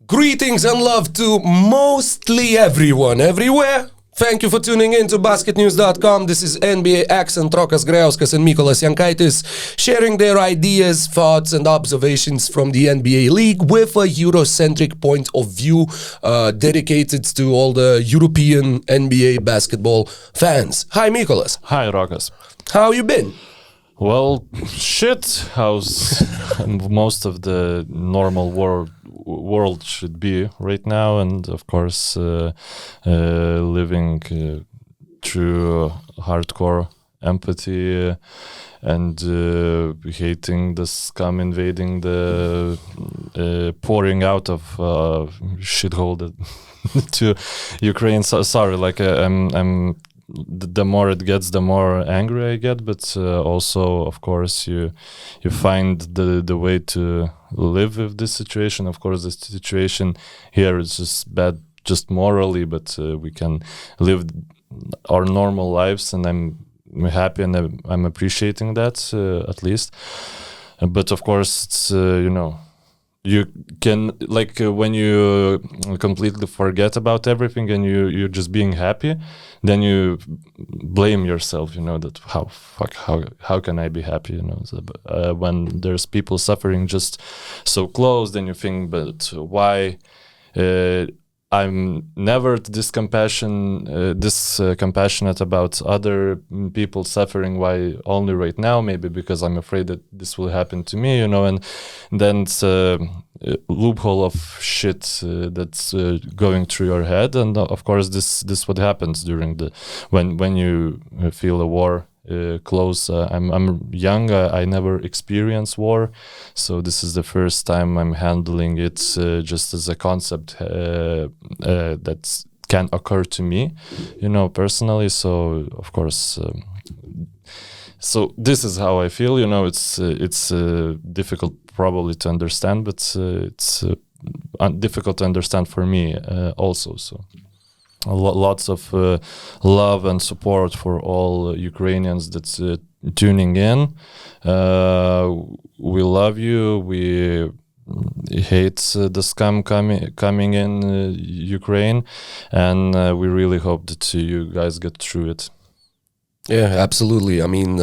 Greetings and love to mostly everyone, everywhere. Thank you for tuning in to BasketNews.com. This is NBA accent Rokas, Grajauskas and Mykolas Jankaitis sharing their ideas, thoughts and observations from the NBA League with a Eurocentric point of view dedicated to all the European NBA basketball fans. Hi Mykolas. Hi Rokas. How you been? Well, shit, how's most of the normal world should be right now, and of course living through hardcore empathy and hating the scum invading the pouring out of shithole to Ukraine. Sorry, like I'm the more it gets, the more angry I get, but also, of course, you find the way to live with this situation. Of course, the situation here is just bad, just morally, but we can live our normal lives, and I'm happy and I'm appreciating that, at least. But of course, it's, you can, like, when you completely forget about everything and you're just being happy, then you blame yourself, that how can I be happy, so, when there's people suffering just so close, then you think, but why I'm never this compassionate about other people suffering. Why only right now? Maybe because I'm afraid that this will happen to me, and then it's a loophole of shit that's going through your head. And of course, this what happens during when you feel a war close. I'm young. I never experienced war, so this is the first time I'm handling it just as a concept that can occur to me, personally. So of course, so this is how I feel. It's difficult probably to understand, but it's difficult to understand for me also. So. Lots of love and support for all Ukrainians that's tuning in. We love you. We hate the scum coming in Ukraine, and we really hope that you guys get through it. Yeah, absolutely. I mean,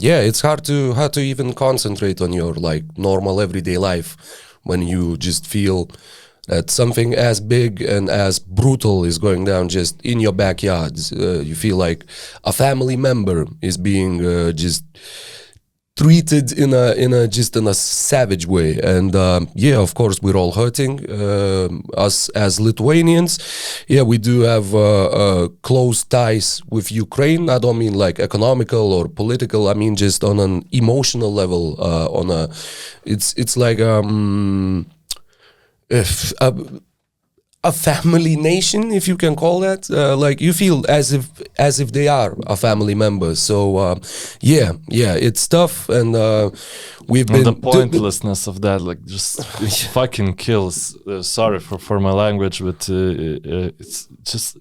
it's hard to even concentrate on your normal everyday life when you just feel that something as big and as brutal is going down just in your backyard. You feel like a family member is being just treated in a savage way. And of course, we're all hurting. Us as Lithuanians, we do have close ties with Ukraine. I don't mean like economical or political. I mean just on an emotional level. It's like a family nation, if you can call that. You feel as if they are a family member. So it's tough, and we've been the pointlessness of that, just fucking kills. Sorry for my language, but it's just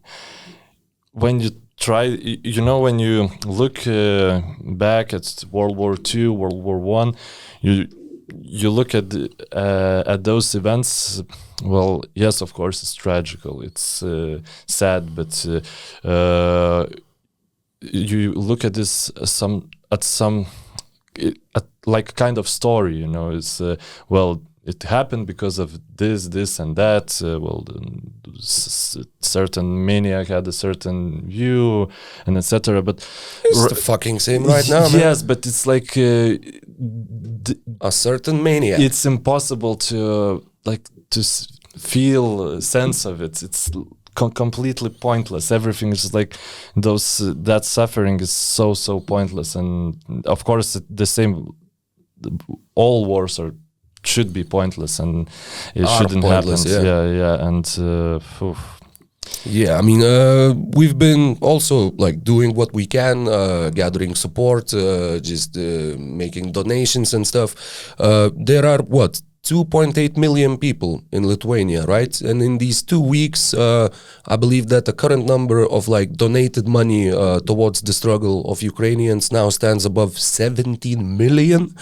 when you try, when you look back at World War II, World War I, you look at those events. Well, yes, of course, it's tragical. It's sad, but you look at this like kind of story. It's it happened because of this, and that. Certain maniac had a certain view, and etc. But it's the fucking same right now, man. Yes, but it's like a certain maniac. It's impossible to feel a sense of it. It's completely pointless. Everything is like that suffering is so pointless. And of course, the same. All wars should be pointless, and it shouldn't happen. I mean, we've been also doing what we can, gathering support, just making donations and stuff. There are 2.8 million people in Lithuania, right? And in these 2 weeks, I believe that the current number of donated money towards the struggle of Ukrainians now stands above 17 million.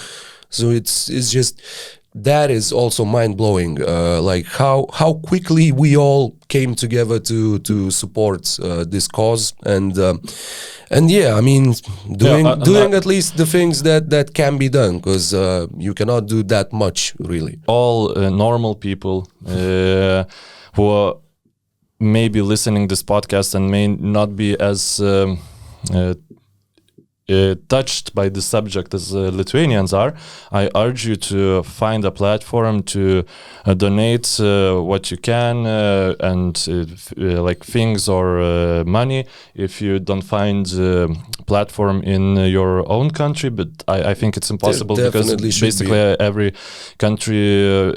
So it's just that is also mind-blowing. Like how quickly we all came together to support this cause, and yeah, I mean, doing at least the things that can be done, because you cannot do that much, really. All normal people who are maybe listening this podcast and may not be as touched by the subject as Lithuanians are, I urge you to find a platform to donate what you can and like things or money. If you don't find platform in your own country, but I think it's impossible because basically every country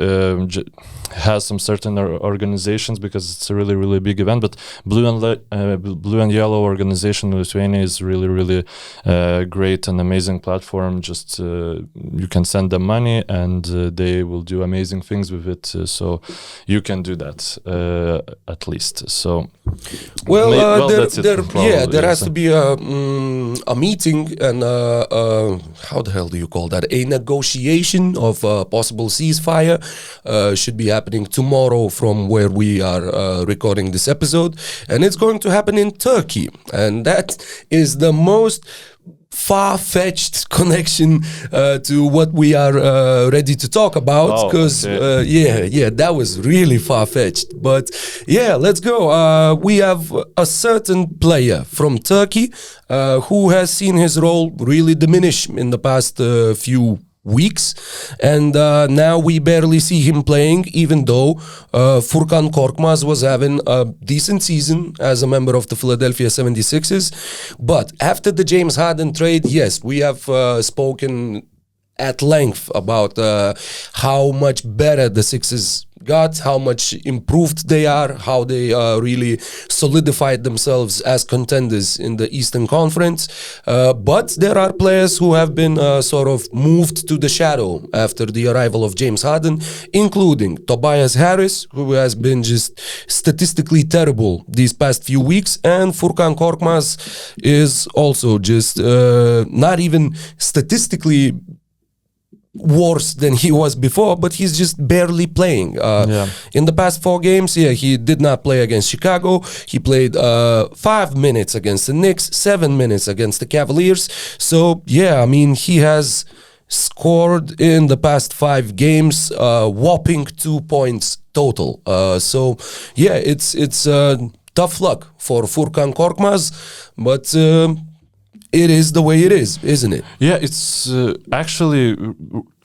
has some certain organizations, because it's a really, really big event. But Blue and Yellow organization in Lithuania is really, really great and amazing platform. Just you can send them money and they will do amazing things with it. So you can do that at least. So there has to be a meeting and how the hell do you call that? A negotiation of a possible ceasefire should be happening tomorrow from where we are recording this episode, and it's going to happen in Turkey, and that is the most far-fetched connection to what we are ready to talk about, because that was really far-fetched. But yeah, let's go. We have a certain player from Turkey who has seen his role really diminish in the past few weeks, and now we barely see him playing, even though Furkan Korkmaz was having a decent season as a member of the Philadelphia 76ers. But after the James Harden trade, yes, we have spoken at length about how much better the Sixers got, how much improved they are, how they really solidified themselves as contenders in the Eastern Conference. But there are players who have been sort of moved to the shadow after the arrival of James Harden, including Tobias Harris, who has been just statistically terrible these past few weeks, and Furkan Korkmaz is also just not even statistically worse than he was before, but he's just barely playing. In the past 4 games, he did not play against Chicago. He played 5 minutes against the Knicks, 7 minutes against the Cavaliers. So I mean, he has scored in the past 5 games whopping 2 points total. So it's tough luck for Furkan Korkmaz, but it is the way it is, isn't it? Yeah, it's actually,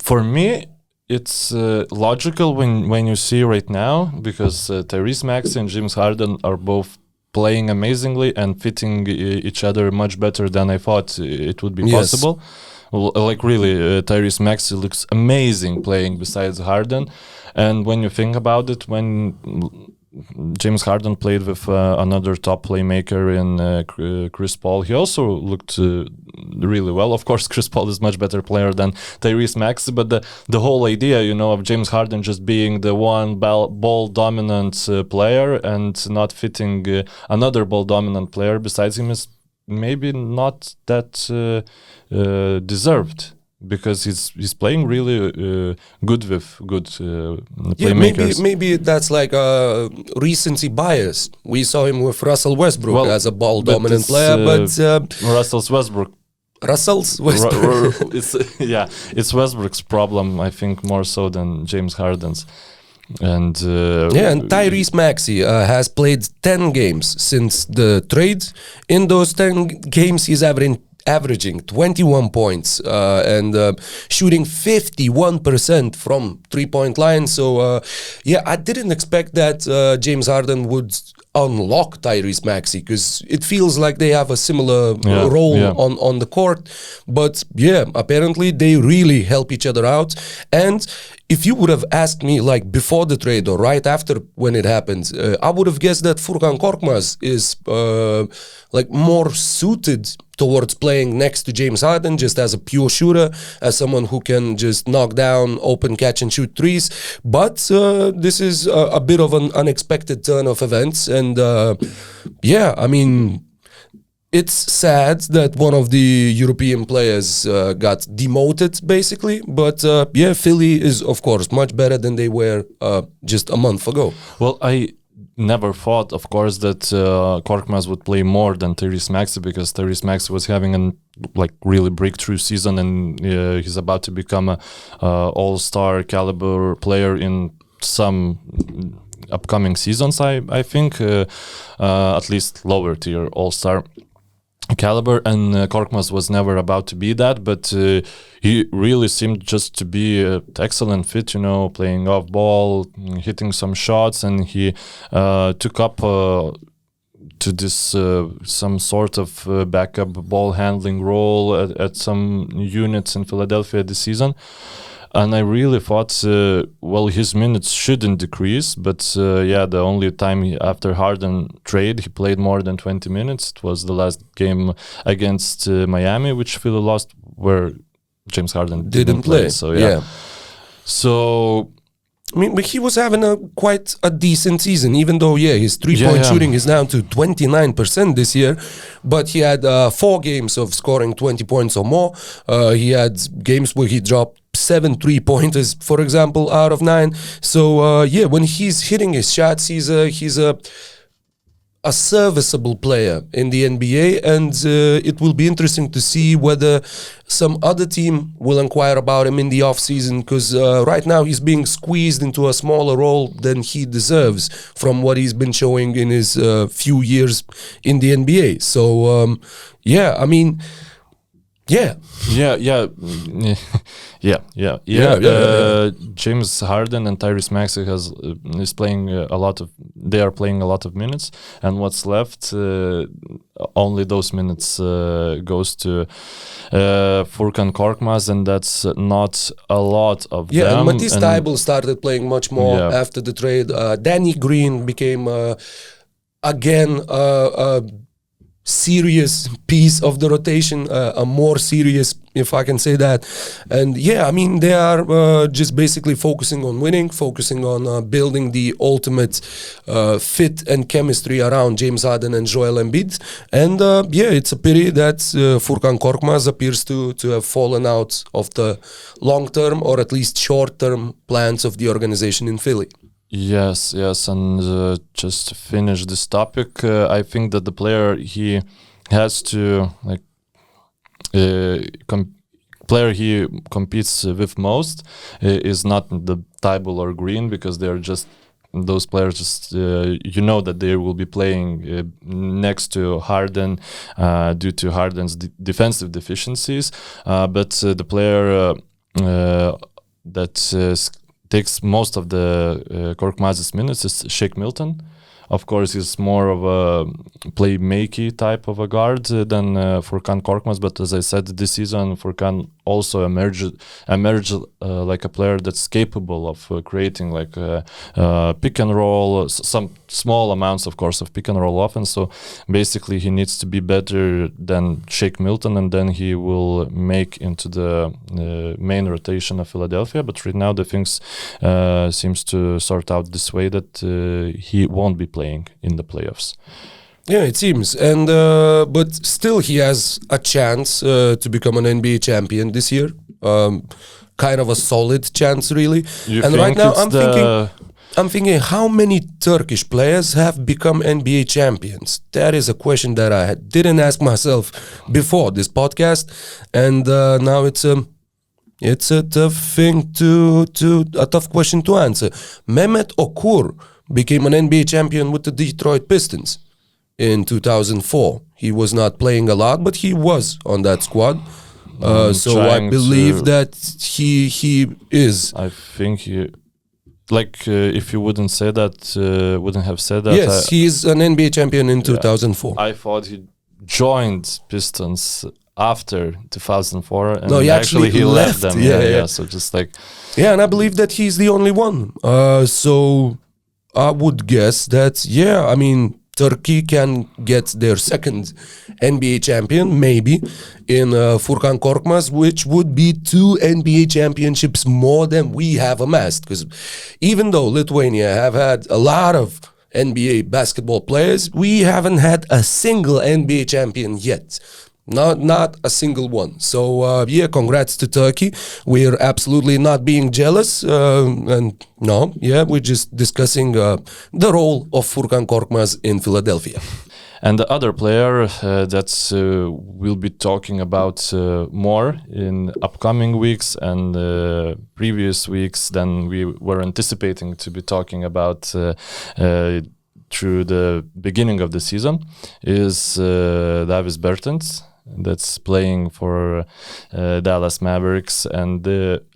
for me, it's logical when you see right now, because Tyrese Maxey and James Harden are both playing amazingly and fitting each other much better than I thought it would be possible. Like really, Tyrese Maxey looks amazing playing besides Harden. And when you think about it, when James Harden played with another top playmaker in Chris Paul, he also looked really well. Of course, Chris Paul is much better player than Tyrese Maxey, but the whole idea, of James Harden just being the one ball dominant player and not fitting another ball dominant player besides him is maybe not that deserved. Because he's playing really good with good playmakers. Maybe that's like a recency bias. We saw him with Russell Westbrook as a ball-dominant player, but Russell's Westbrook. It's Westbrook's problem, I think, more so than James Harden's. And Tyrese Maxey has played 10 games since the trade. In those 10 games, he's averaging 21 points and shooting 51% from three-point line. So, I didn't expect that James Harden would unlock Tyrese Maxey, because it feels like they have a similar role on the court. But apparently they really help each other out. And if you would have asked me like before the trade or right after when it happened, I would have guessed that Furkan Korkmaz is like more suited towards playing next to James Harden, just as a pure shooter, as someone who can just knock down, open, catch and shoot threes. But this is a bit of an unexpected turn of events. And I mean, it's sad that one of the European players got demoted, basically. But yeah, Philly is, of course, much better than they were just a month ago. Well, I never thought, of course, that Korkmaz would play more than Tyrese Maxey, because Tyrese Maxey was having a really breakthrough season, and he's about to become a all-star caliber player in some upcoming seasons. I think at least lower tier all-star caliber, and Korkmaz was never about to be that, but he really seemed just to be an excellent fit, playing off ball, hitting some shots, and he took up to this some sort of backup ball handling role at some units in Philadelphia this season. And I really thought, his minutes shouldn't decrease, but the only time after Harden trade, he played more than 20 minutes. It was the last game against Miami, which Philly lost, where James Harden didn't play. So, yeah. So, I mean, but he was having quite a decent season, even though, his three-point shooting is down to 29% this year. But he had 4 games of scoring 20 points or more. He had games where he dropped 7 3-pointers, for example, out of 9. So, when he's hitting his shots, he's a serviceable player in the NBA, and it will be interesting to see whether some other team will inquire about him in the offseason, because right now he's being squeezed into a smaller role than he deserves from what he's been showing in his few years in the NBA. So, James Harden and Tyrese Maxey is playing they are playing a lot of minutes, and what's left, only those minutes goes to Furkan Korkmaz, and that's not a lot of them. Yeah, and Matisse Thybulle started playing much more after the trade. Danny Green became again serious piece of the rotation, a more serious, if I can say that. And they are just basically focusing on winning, focusing on building the ultimate fit and chemistry around James Harden and Joel Embiid. And it's a pity that Furkan Korkmaz appears to have fallen out of the long-term or at least short-term plans of the organization in Philly. Yes, and just to finish this topic, I think that the player he has to player he competes with most is not the Thybulle or Green, because they're just those players. Just that they will be playing next to Harden due to Harden's defensive deficiencies, but the player that takes most of the Korkmaz's minutes is Shake Milton. Of course, he's more of a playmaking type of a guard than Furkan Korkmaz. But as I said, this season Furkan also emerged like a player that's capable of creating pick and roll, some small amounts, of course, of pick and roll offense. So basically, he needs to be better than Shake Milton, and then he will make into the main rotation of Philadelphia. But right now, the things seems to sort out this way that he won't be playing in the playoffs. Yeah, it seems, and but still he has a chance to become an NBA champion this year. Kind of a solid chance, really. And right now I'm thinking how many Turkish players have become NBA champions? That is a question that I didn't ask myself before this podcast, and now it's a tough question to answer. Mehmet Okur became an NBA champion with the Detroit Pistons in 2004. He was not playing a lot, but he was on that squad. So I believe that he is. I think he, if you wouldn't say that, wouldn't have said that. Yes, he is an NBA champion in 2004. I thought he joined Pistons after 2004, and no, he actually left them. Yeah. So just and I believe that he's the only one. So I would guess that Turkey can get their second NBA champion, maybe, in Furkan Korkmaz, which would be 2 NBA championships more than we have amassed. Because even though Lithuania have had a lot of NBA basketball players, we haven't had a single NBA champion yet. Not a single one. So congrats to Turkey. We're absolutely not being jealous. We're just discussing the role of Furkan Korkmaz in Philadelphia. And the other player that we'll be talking about more in upcoming weeks and previous weeks than we were anticipating to be talking about through the beginning of the season is Davis Bertans. That's playing for Dallas Mavericks, and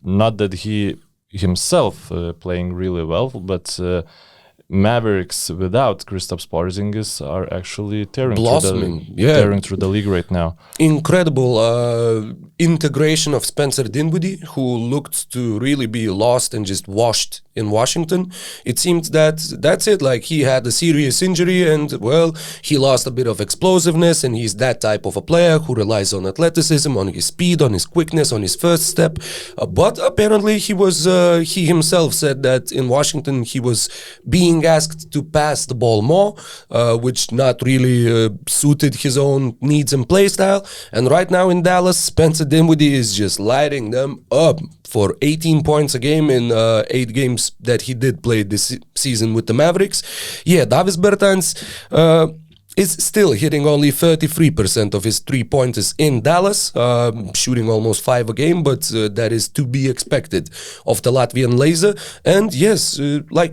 not that he himself playing really well, but Mavericks without Kristaps Porzingis are actually tearing through the league right now. Incredible integration of Spencer Dinwiddie, who looked to really be lost and just washed in Washington. It seems that's it. Like, he had a serious injury and, well, he lost a bit of explosiveness, and he's that type of a player who relies on athleticism, on his speed, on his quickness, on his first step. But apparently he himself said that in Washington he was being asked to pass the ball more, which not really suited his own needs and play style. And right now in Dallas, Spencer Dinwiddie is just lighting them up for 18 points a game in 8 games that he did play this season with the Mavericks. Yeah, Davis Bertans is still hitting only 33% of his 3-pointers in Dallas, shooting almost 5 a game, but that is to be expected of the Latvian laser. And yes,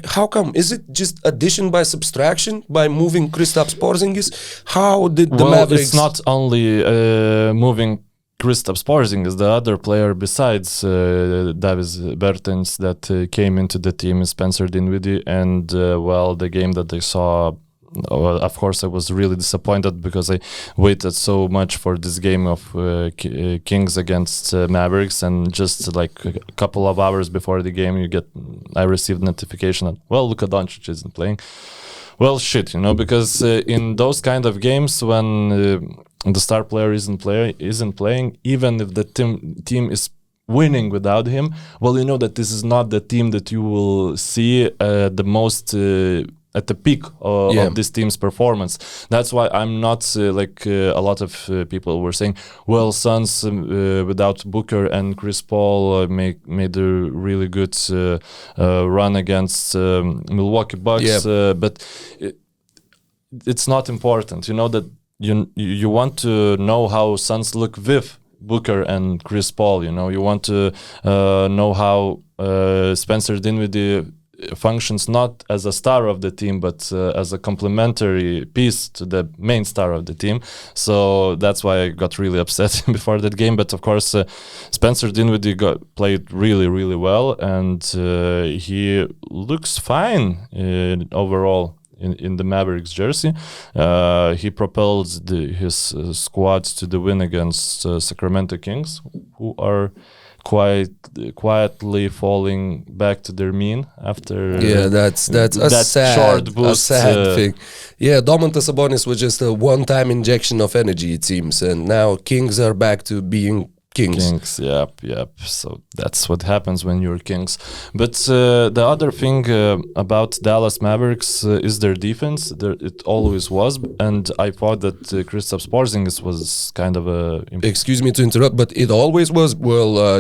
how come? Is it just addition by subtraction by moving Kristaps Porzingis? How did the Mavericks... It's not only moving Kristaps Porzingis, the other player besides Davis Bertans that came into the team is Spencer Dinwiddie, and the game that they saw, of course I was really disappointed because I waited so much for this game of Kings against Mavericks, and just like a couple of hours before the game I received notification that, Luka Doncic isn't playing. Well, shit, because in those kind of games when the star player isn't playing, even if the team is winning without him, that this is not the team that you will see the most at the peak of this team's performance. That's why I'm not a lot of people were saying, Suns without Booker and Chris Paul made a really good run against Milwaukee Bucks, but it's not important. That you want to know how Suns look with Booker and Chris Paul. You want to know how Spencer Dinwiddie functions not as a star of the team, but as a complementary piece to the main star of the team. So that's why I got really upset before that game. But of course, Spencer Dinwiddie played really, really well, and he looks fine overall in the Mavericks jersey. He propelled his squad to the win against Sacramento Kings, who are quietly falling back to their mean after that's a sad short boost, thing. Domantas Sabonis was just a one-time injection of energy, it seems, and now Kings are back to being Kings. Yep. So that's what happens when you're Kings. But the other thing about Dallas Mavericks is their defense. It always was, and I thought that Kristaps Porzingis was kind of a... Excuse me to interrupt, but it always was,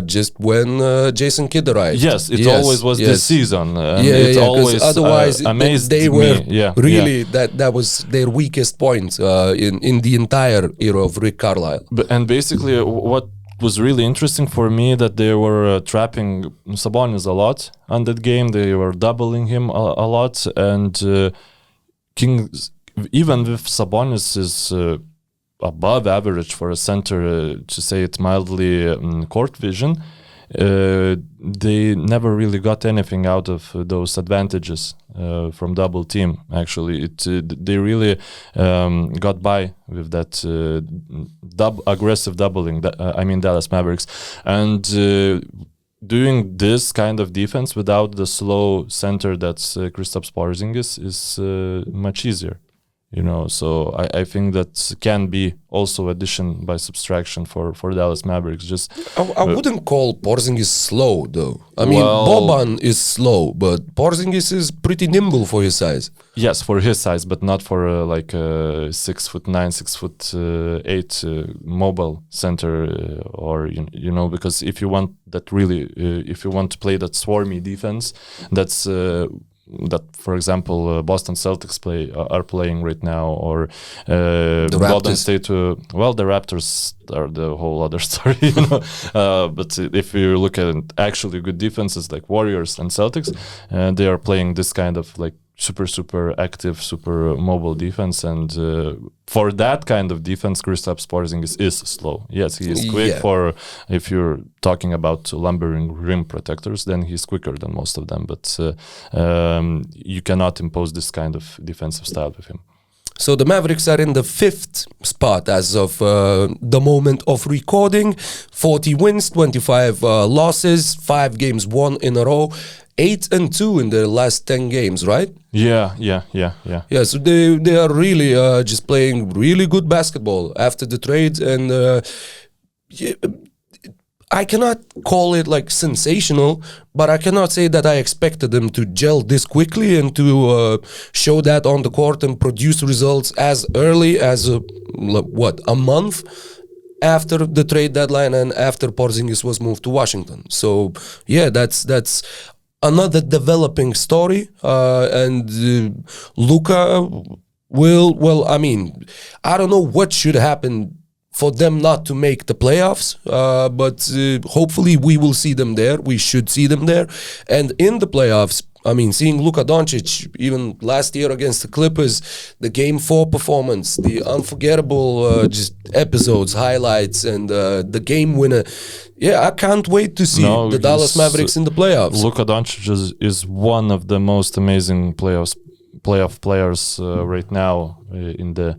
just when Jason Kidd arrived. Yes, it always was this season. Always otherwise amazed they were me. Really, that was their weakest point in the entire era of Rick Carlisle. And basically what was really interesting for me that they were trapping Sabonis a lot on that game. They were doubling him a lot, and Kings, even with Sabonis is above average for a center, to say it mildly, court vision, they never really got anything out of those advantages from double team. Actually, they really got by with that aggressive doubling. Dallas Mavericks, and doing this kind of defense without the slow center that's Kristaps Porzingis is much easier. So I think that can be also addition by subtraction for Dallas Mavericks. Just I wouldn't call Porzingis slow though. I mean, Boban is slow, but Porzingis is pretty nimble for his size. Yes, for his size, but not for like a 6'9", 6'8" mobile center, or because if you want that really, if you want to play that swarmy defense, that's. That, for example, Boston Celtics are playing right now, or Golden State. The Raptors are the whole other story, But if you look at actually good defenses like Warriors and Celtics, they are playing this kind of like super active, super mobile defense, and for that kind of defense, Kristaps Porzingis is slow. Yes, he is quick. For if you're talking about lumbering rim protectors, then he's quicker than most of them. But you cannot impose this kind of defensive style with him. So the Mavericks are in the 5th spot as of the moment of recording. 40 wins, 25 losses, 5 games won in a row. 8-2 in their last 10 games, right? Yeah. Yeah, so they are really just playing really good basketball after the trade, and I cannot call it like sensational, but I cannot say that I expected them to gel this quickly and to show that on the court and produce results as early as a month after the trade deadline and after Porzingis was moved to Washington. So yeah, that's another developing story, and Luka will. I mean, I don't know what should happen for them not to make the playoffs, but hopefully we will see them there. We should see them there, and in the playoffs. I mean, seeing Luka Doncic even last year against the Clippers, the Game 4 performance, the unforgettable just episodes, highlights, and the game winner. Yeah, I can't wait to see the Dallas Mavericks in the playoffs. Luka Doncic is one of the most amazing playoff players right now in that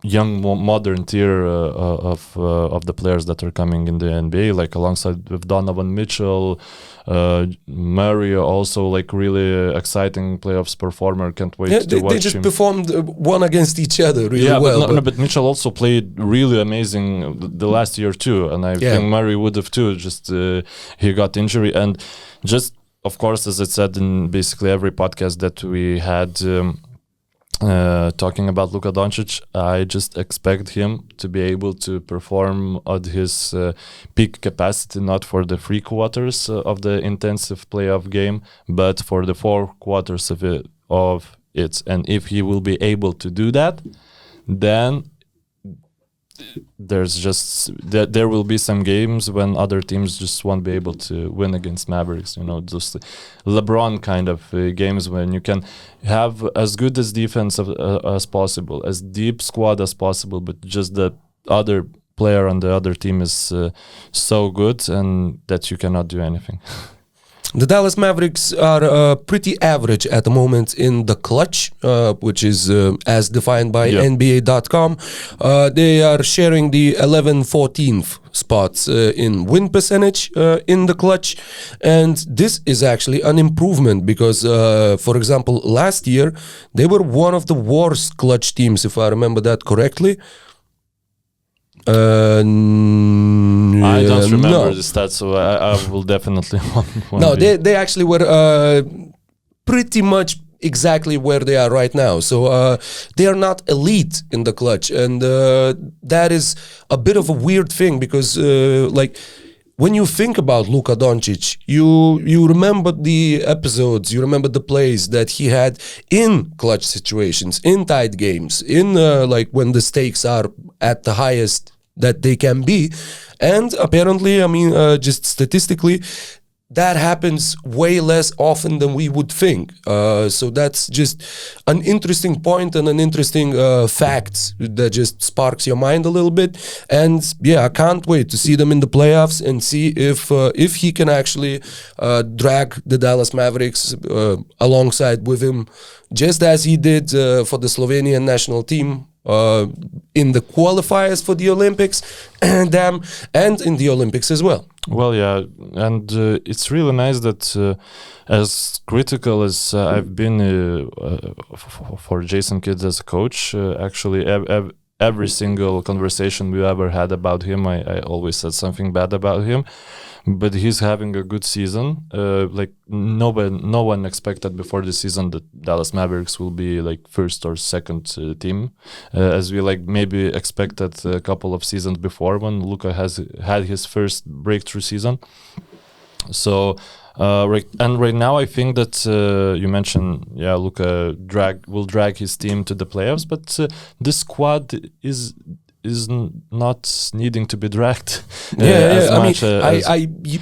young modern tier of the players that are coming in the NBA, like alongside with Donovan Mitchell, Murray, also like really exciting playoffs performer. Can't wait to watch him. They just performed one against each other really well. But Mitchell also played really amazing the last year too, and I think Murray would have too. Just he got injury, and just of course, as I said in basically every podcast that we had. Talking about Luka Doncic, I just expect him to be able to perform at his peak capacity, not for the 3 quarters of the intensive playoff game, but for the 4 quarters of it. And if he will be able to do that, then there will be some games when other teams just won't be able to win against Mavericks. Just LeBron kind of games when you can have as good as defense as possible, as deep squad as possible, but just the other player on the other team is so good and that you cannot do anything. The Dallas Mavericks are pretty average at the moment in the clutch, which is as defined by NBA.com. They are sharing the 11-14th spots in win percentage in the clutch. And this is actually an improvement because, for example, last year, they were one of the worst clutch teams, if I remember that correctly. I don't remember the stats, so I will definitely No, they actually were pretty much exactly where they are right now. So they are not elite in the clutch, and that is a bit of a weird thing because like when you think about Luka Doncic, you remember the episodes, you remember the plays that he had in clutch situations, in tight games, in like when the stakes are at the highest that they can be. And apparently, I mean, just statistically, that happens way less often than we would think. So that's just an interesting point and an interesting fact that just sparks your mind a little bit. And yeah, I can't wait to see them in the playoffs and see if he can actually drag the Dallas Mavericks alongside with him, just as he did for the Slovenian national team in the qualifiers for the Olympics and in the Olympics as well. Well, yeah, and it's really nice that as critical as I've been for Jason Kidd as a coach, actually every single conversation we ever had about him, I always said something bad about him. But he's having a good season. Like no one expected before the season that Dallas Mavericks will be like first or second team, as we like maybe expected a couple of seasons before when Luka has had his first breakthrough season. So right now I think that you mentioned Luka will drag his team to the playoffs, but this squad is not needing to be dragged.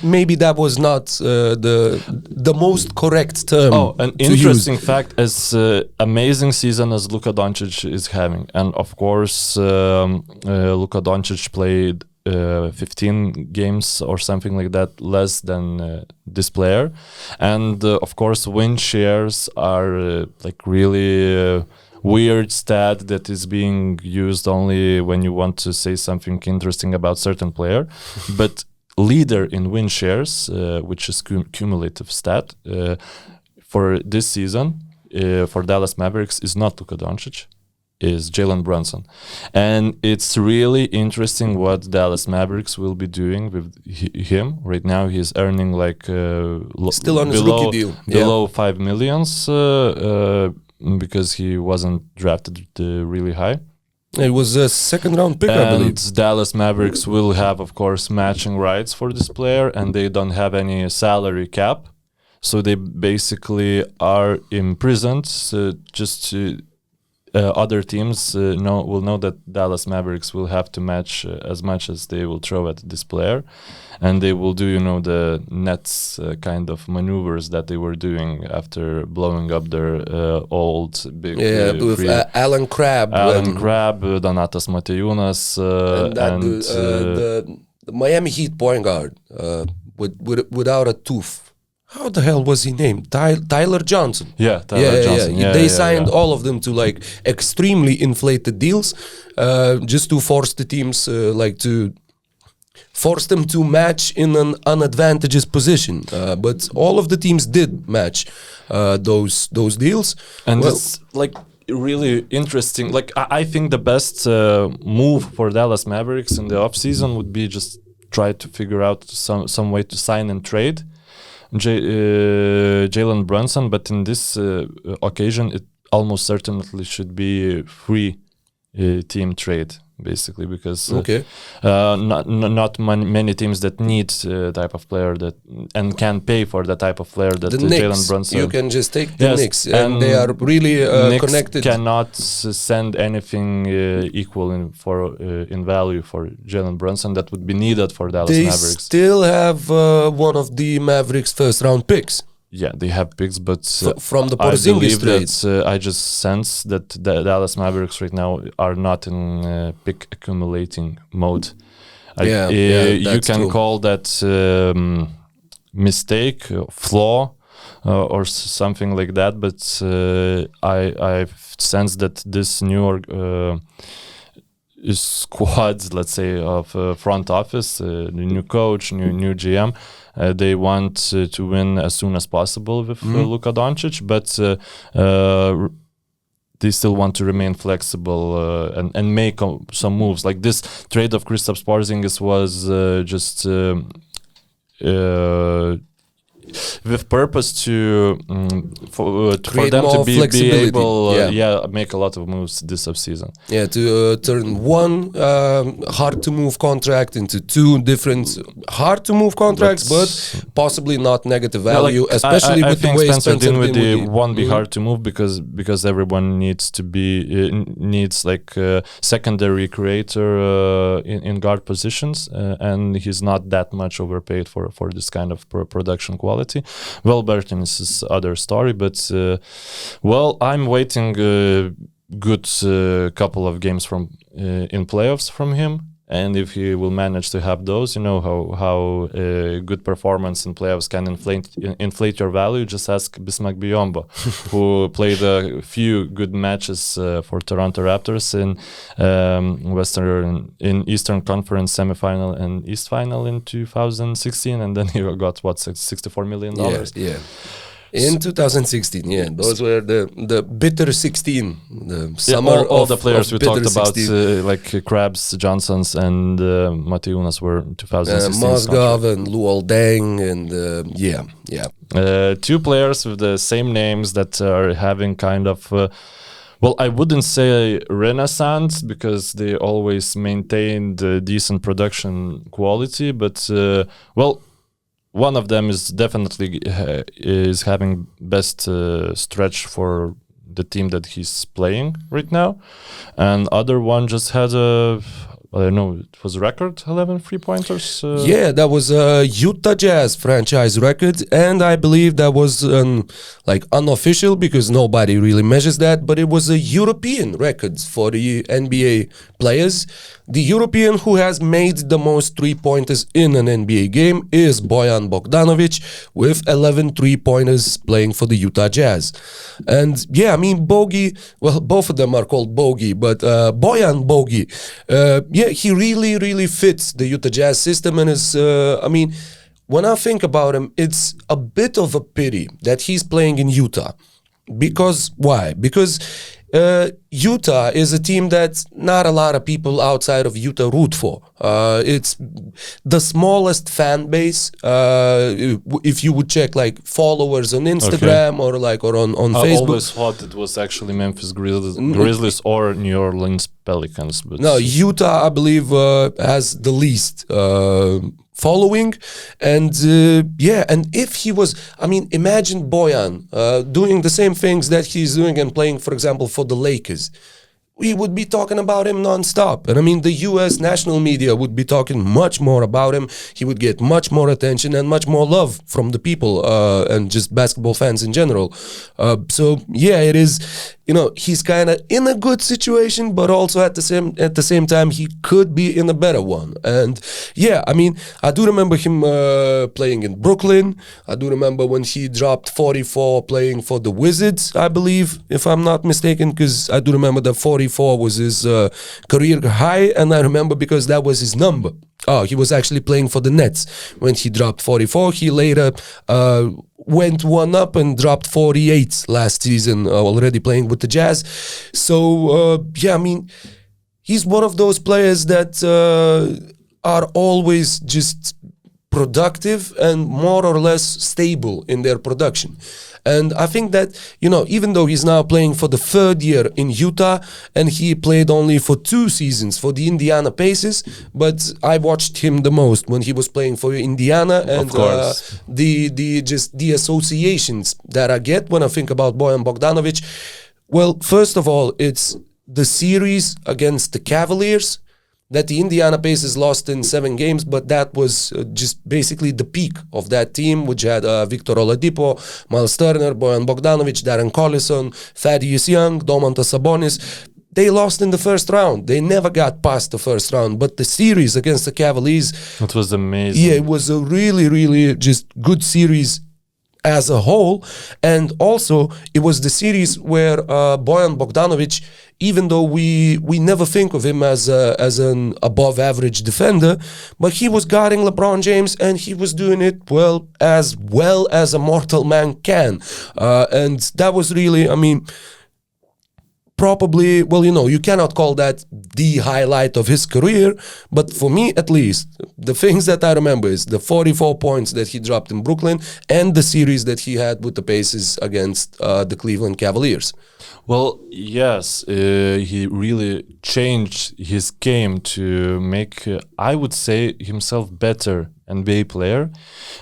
Maybe that was not the most correct term. Oh, an interesting fact: as amazing season as Luka Doncic is having, and of course Luka Doncic played 15 games or something like that less than this player, and of course win shares are like really. Weird stat that is being used only when you want to say something interesting about certain player. But leader in win shares, which is cumulative stat, for this season for Dallas Mavericks is not Luka Doncic, is Jalen Brunson. And it's really interesting what Dallas Mavericks will be doing with him. Right now he's earning like still on his rookie deal. Below 5 millions because he wasn't drafted really high. It was a second round pick, I believe. And Dallas Mavericks will have, of course, matching rights for this player, and they don't have any salary cap. So they basically are imprisoned just to other teams will know that Dallas Mavericks will have to match as much as they will throw at this player, and they will do the Nets kind of maneuvers that they were doing after blowing up their old big with Alan Crabb, Donatas Matejūnas, and the Miami Heat point guard without a tooth. How the hell was he named? Tyler Johnson. Yeah, Tyler Johnson. Yeah, they signed all of them to like extremely inflated deals, just to force the teams to force them to match in an unadvantageous position. But all of the teams did match those deals. And it's like really interesting. Like I think the best move for Dallas Mavericks in the offseason would be just try to figure out some way to sign and trade Jalen Brunson, but in this occasion it almost certainly should be a free team trade, basically, because not many teams that need type of player that and can pay for the type of player that Jalen Brunson. You can just take the Knicks, and they are really Knicks connected. Cannot send anything equal in value for Jalen Brunson that would be needed for Dallas Mavericks. They still have one of the Mavericks' first round picks. Yeah, they have picks, but from the Porzingis trade, I just sense that the Dallas Mavericks right now are not in pick accumulating mode. You can true. call that mistake, flaw, or something like that. But I sense that this new squad, let's say, of front office, new coach, new GM. They want to win as soon as possible with Luka Doncic, but they still want to remain flexible and make some moves. Like this trade of Kristaps Porzingis was just with purpose for them to be able make a lot of moves this offseason. Yeah, to turn one hard to move contract into two different hard to move contracts, but possibly not negative value, especially with the way Spencer Dinwiddie won't be hard to move because everyone needs to be needs like a secondary creator in guard positions, and he's not that much overpaid for this kind of production quality. Well, Burton is his other story, but I'm waiting a good couple of games from in playoffs from him, And if he will manage to have those, you know how good performance in playoffs can inflate your value. Just ask Bismack Biyombo, who played a few good matches for Toronto Raptors in Eastern Conference semifinal and East Final in 2016, and then he got $64 million. Yeah. In 2016, those were the bitter 16, the summer all of the players we talked about, 16. like Krabs, Johnsons, and Mateunas were 2016. Mozgov and Luol Deng, and two players with the same names that are having kind of. Well, I wouldn't say renaissance because they always maintained decent production quality, but one of them is definitely is having best stretch for the team that he's playing right now, and other one just had I don't know, it was a record 11 3-pointers. Yeah, that was a Utah Jazz franchise record, and I believe that was unofficial because nobody really measures that, but it was a European record for the NBA players. The European who has made the most 3-pointers in an NBA game is Bojan Bogdanovic with 11 3-pointers playing for the Utah Jazz. And yeah, I mean, Bogey, well, both of them are called Bogey, but Bojan Bogey, he really, really fits the Utah Jazz system and is, when I think about him, it's a bit of a pity that he's playing in Utah. Because, why? Because Utah is a team that not a lot of people outside of Utah root for. It's the smallest fan base. If you would check like followers on Instagram or on Facebook. I always thought it was actually Memphis Grizzlies or New Orleans Pelicans. But no, Utah, I believe, has the least following, and and if he was, imagine Bojan doing the same things that he's doing and playing, for example, for the Lakers. We would be talking about him non-stop. And the US national media would be talking much more about him. He would get much more attention and much more love from the people and just basketball fans in general. So yeah, it is, he's kind of in a good situation, but also at the same time, he could be in a better one. And yeah, I do remember him playing in Brooklyn. I do remember when he dropped 44 playing for the Wizards, I believe, if I'm not mistaken, because I do remember that 44 was his career high, and I remember because that was his number. Oh, he was actually playing for the Nets when he dropped 44. He later went one up and dropped 48 last season, already playing with the Jazz. So, he's one of those players that are always just productive and more or less stable in their production. And I think that, even though he's now playing for the third year in Utah and he played only for 2 seasons for the Indiana Pacers, but I watched him the most when he was playing for Indiana, and the associations that I get when I think about Bojan Bogdanovic. Well, first of all, it's the series against the Cavaliers that the Indiana Pacers lost in 7 games, but that was just basically the peak of that team, which had Victor Oladipo, Miles Turner, Bojan Bogdanovic, Darren Collison, Thaddeus Young, Domantas Sabonis. They lost in the first round. They never got past the first round, but the series against the Cavaliers... It was amazing. Yeah, it was a really, really just good series as a whole. And also, it was the series where Bojan Bogdanovic, even though we never think of him as an above-average defender, but he was guarding LeBron James, and he was doing it well as a mortal man can. And that was really, probably, you cannot call that the highlight of his career, but for me at least, the things that I remember is the 44 points that he dropped in Brooklyn and the series that he had with the Pacers against the Cleveland Cavaliers. Well, yes, he really changed his game to make, I would say, himself better NBA player,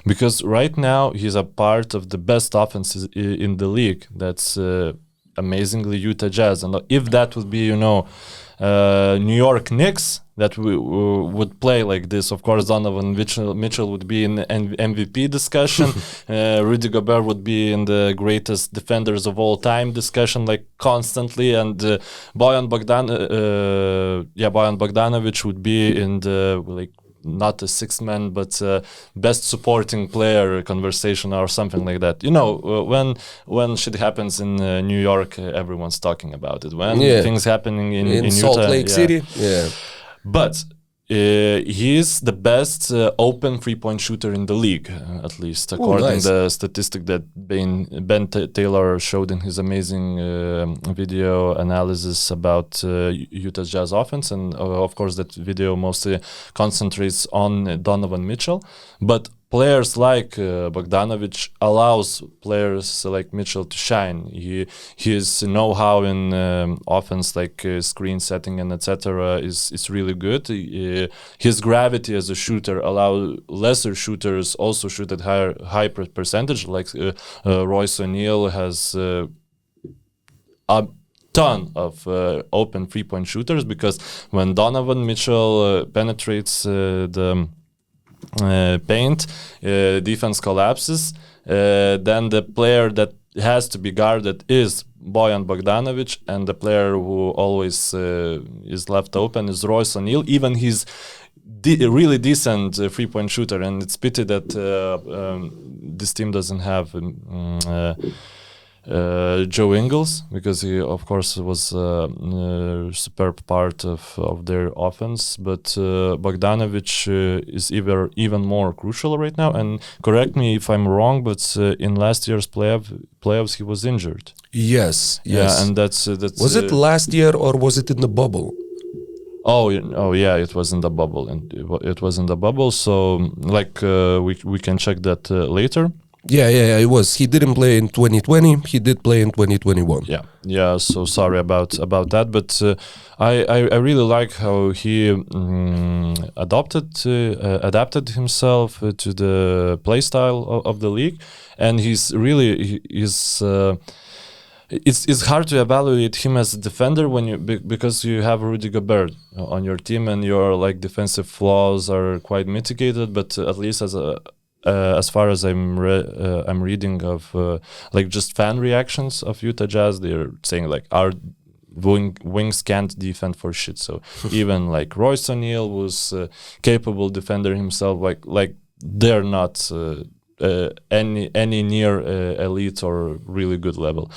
because right now he's a part of the best offenses in the league. That's amazingly Utah Jazz, and if that would be, New York Knicks that would play like this. Of course, Donovan Mitchell would be in the MVP discussion. Rudy Gobert would be in the greatest defenders of all time discussion, like constantly. And Bojan Bogdanovic would be in the like not a sixth man, but best supporting player conversation or something like that. You know, when shit happens in New York, everyone's talking about it. When things happening in Salt Utah, Lake City, But he is the best open three-point shooter in the league, at least according to the statistic that Ben Taylor showed in his amazing video analysis about Utah Jazz offense. And of course, that video mostly concentrates on Donovan Mitchell. But players like Bogdanovic allows players like Mitchell to shine. His know-how in offense, like screen setting and etc., is really good. His gravity as a shooter allows lesser shooters also shoot at high percentage. Like Royce O'Neal has a ton of open three-point shooters, because when Donovan Mitchell penetrates the paint, defense collapses, then the player that has to be guarded is Bojan Bogdanovic, and the player who always is left open is Royce O'Neal. Even he's really decent three-point shooter, and it's pity that this team doesn't have Joe Ingles, because he, of course, was a superb part of their offense. But Bogdanovic is even more crucial right now. And correct me if I'm wrong, but in last year's playoffs he was injured. Yes. Yeah, and that's was it last year or was it in the bubble? Oh yeah, it was in the bubble, and it was in the bubble. So like we can check that later. Yeah, it was. He didn't play in 2020. He did play in 2021. Yeah. So sorry about that, but I really like how he adapted himself to the play style of the league, and it's hard to evaluate him as a defender because you have Rudy Gobert on your team, and your like defensive flaws are quite mitigated. But at least as far as I'm reading of like just fan reactions of Utah Jazz, they're saying like our wings can't defend for shit. So even like Royce O'Neal was capable defender himself. Like they're not any near elite or really good level,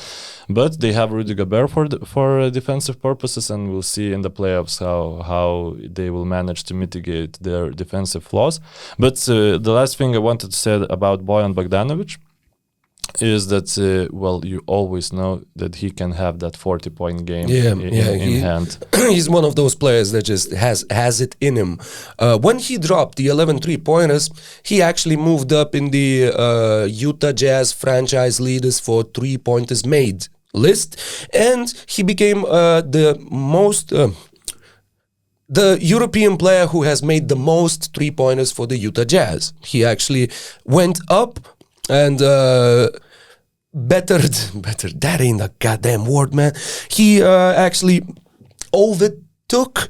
but they have Rudy Gobert for defensive purposes, and we'll see in the playoffs how they will manage to mitigate their defensive flaws. But the last thing I wanted to say about Bojan Bogdanovic is that you always know that he can have that 40-point game in hand. He's one of those players that just has it in him. When he dropped the 11 3-pointers, he actually moved up in the Utah Jazz franchise leaders for 3-pointers made list, and he became the European player who has made the most 3-pointers for the Utah Jazz. He actually went up and bettered, that ain't a goddamn word, man. He actually overtook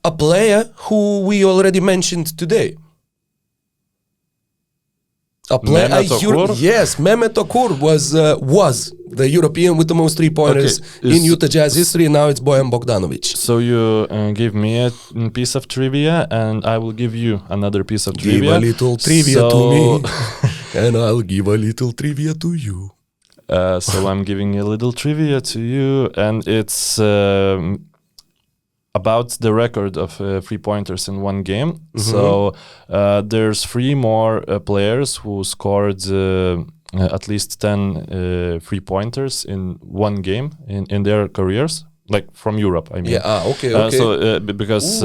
a player who we already mentioned today. Mehmet Okur? Yes, Mehmet Okur was the European with the most 3-pointers in Utah Jazz history. Now it's Bojan Bogdanovic. So you give me a piece of trivia, and I will give you another piece of trivia. Give a little trivia to me, and I'll give a little trivia to you. So I'm giving a little trivia to you, and it's about the record of 3-pointers in one game. Mm-hmm. So there's 3 more players who scored at least 10 3-pointers in one game in their careers, like from Europe, I mean. Yeah, okay. So because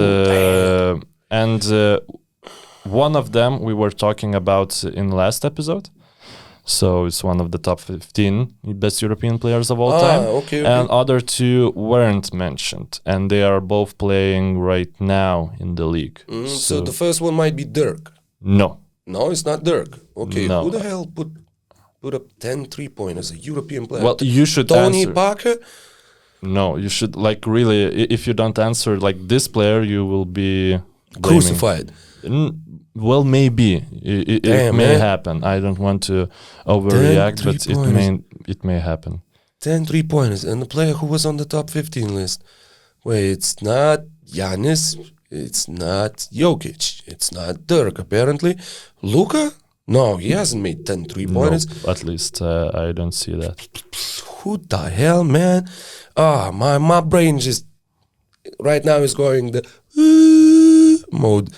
one of them we were talking about in the last episode. So it's one of the top 15 best European players of all time. Okay. And other 2 weren't mentioned, and they are both playing right now in the league. So the first one might be Dirk. No, it's not Dirk. Okay, no. Who the hell put up 10 3-pointers? A European player. Well, you should Tony answer. Parker? No, you should like really. If you don't answer like this player, you will be Crucified. Well, maybe it Damn, may man. happen. I don't want to overreact, but 3-pointers. it may happen. 10 3-pointers. And the player who was on the top 15 list. Wait, it's not Giannis. It's not Jokic. It's not Dirk, apparently. Luka? No, he hasn't made 10 3-pointers. No, at least I don't see that. Who the hell, man? My brain just right now is going the mode.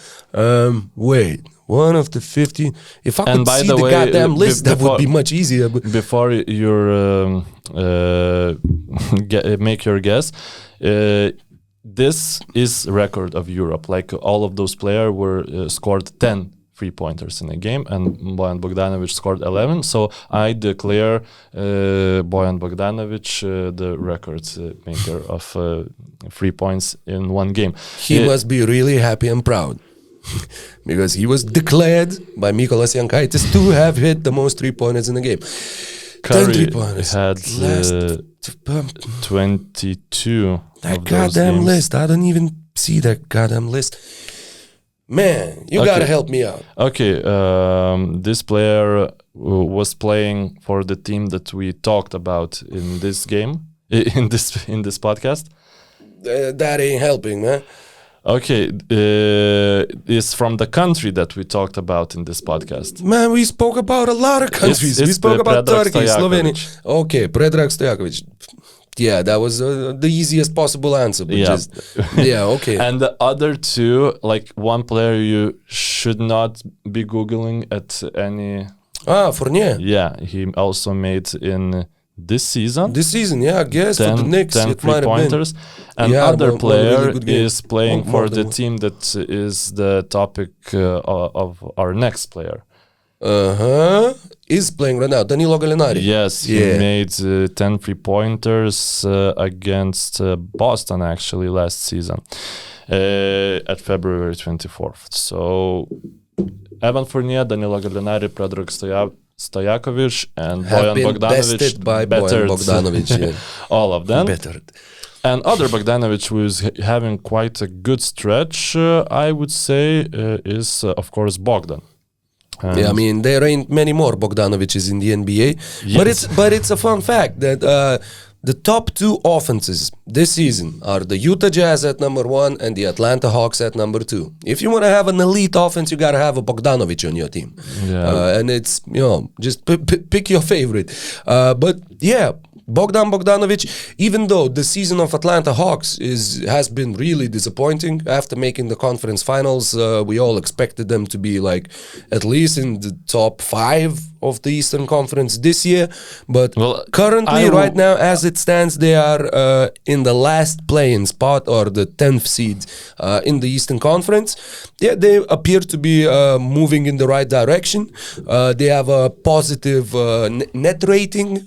Wait, one of the 15. If I could see the goddamn list, that would be much easier. But before you make your guess, this is record of Europe. Like all of those players were scored 10 3-pointers in a game, and Bojan Bogdanovic scored 11. So I declare Bojan Bogdanovic the record maker of 3 points in one game. He must be really happy and proud. Because he was declared by Mykolas Jankaitis to have hit the most 3-pointers in the game. Curry had 22. That goddamn list. I don't even see that goddamn list. Man, you gotta help me out. Okay, this player was playing for the team that we talked about in this game, in this podcast. That ain't helping, man. Okay, is from the country that we talked about in this podcast. Man, we spoke about a lot of countries. We spoke about Turkey, Slovenia. Okay, Predrag Stojakovic. Yeah, that was the easiest possible answer. But okay. And the other two, like one player you should not be Googling at any... Fournier. Yeah, he also made in this season. This season, yeah, I guess, 10, for the Knicks, 10 it might have been. And other player really is playing for the team that is the topic of our next player. Is playing right now, Danilo Gallinari. Yes, he made 10 3-pointers against Boston actually last season at February 24th. So Evan Fournier, Danilo Gallinari, Predrag Stojakovic, and Bojan Bogdanovic by Bojan Bogdanovic. All of them. Bettered. And other Bogdanovic, who is having quite a good stretch, I would say, is of course Bogdan. Yeah, I mean there ain't many more Bogdanoviches in the NBA, yes. but it's a fun fact that the top two offenses this season are the Utah Jazz at number 1 and the Atlanta Hawks at number 2. If you want to have an elite offense, you gotta have a Bogdanovic on your team, and it's just pick your favorite. But yeah. Bogdan Bogdanovic, even though the season of Atlanta Hawks has been really disappointing after making the conference finals, we all expected them to be like at least in the top 5 of the Eastern Conference this year. But currently, right now, as it stands, they are in the last play-in spot or the 10th seed in the Eastern Conference. Yeah, they appear to be moving in the right direction. They have a positive net rating,